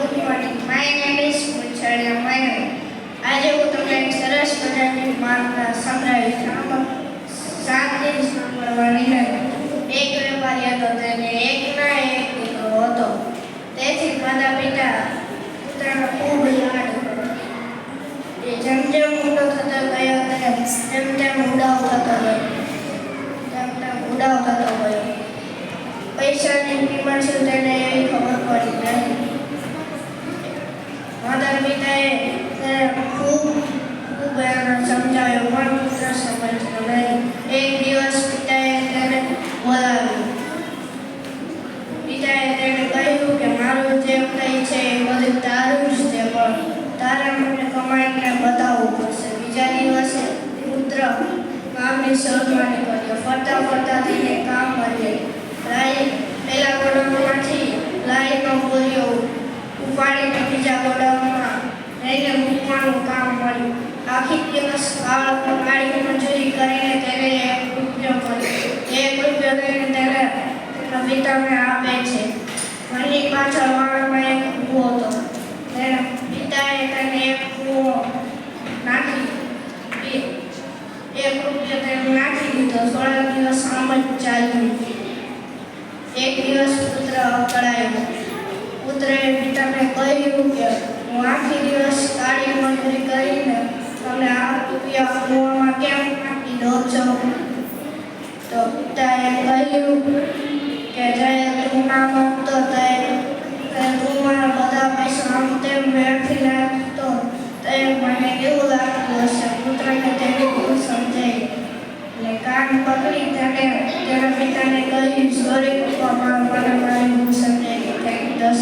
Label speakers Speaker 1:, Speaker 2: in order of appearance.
Speaker 1: Good morning. My name is Muchhaliya Mayank. આજે હું તમને એક સરસ મજાની વાર્તા સંભળાવીશ. આમાં 7 દિવસ સાંભળવાની નથી. એક વેપારી હતો, તેને એકના એક દીકરો હતો. તેથી માતા પિતા પુત્રનો ખૂબ લાડ કર્યો. એ જેમ જેમ મોટો થતો ગયો તેમ તેમ ઉડાવ થતો ગયો. પૈસાની કિંમત શું તેને એવી ખબર પડી નહીં. માતા પિતાએ તેને ખૂબ એને સમજાવ્યો, પણ પુત્ર સમજતો નહીં. એક દિવસ પિતાએ તેને બોલાવ્યો. પિતાએ તેને કહ્યું કે મારું જે કંઈ છે એ બધું તારું જ છે, પણ તારે મને કમાઈને બતાવવું પડશે. બીજા દિવસે પુત્ર કામની શરૂઆત કર્યો. ફરતા ફરતા તેને કામ મળ્યું. પહેલા ગોડાઉનમાંથી લારીનો બોરીઓ ઉપાડીને બીજા ગોડાઉનમાં લઈને મૂકવાનું કામ મળ્યું. આખી દિવસ ગાડી મજૂરી કરીને તેને ₹1 લઈને તેને તેના પિતાને આપે છે. ઘરની પાછળ વાળામાં એક કૂવો હતો. તેના પિતાએ તેને એક કૂવો નાખી નાખી દીધો. થોડા દિવસ આમ જ ચાલ્યું. એક દિવસ પુત્ર અકળાયો. પુત્રએ પિતાને કહ્યું કે હું આખી દિવસ કાળી મજૂરી કરીને તમને રૂપિયા કૂવામાં કેમ નાખી દો છો? તો પિતાએ કહ્યું કે જ્યારે તું ના માંગતો તું મારા બધા પૈસા આમ તેમ વેડફી નાખતો તો મને કેવું લાગતું હશે? પુત્રને તેની ભૂલ સમજાઈ એટલે કાન પકડી તેના પિતાને કહ્યું, સોરી પપ્પા, મને મારી ભૂલ સમજાઈ. Thank you.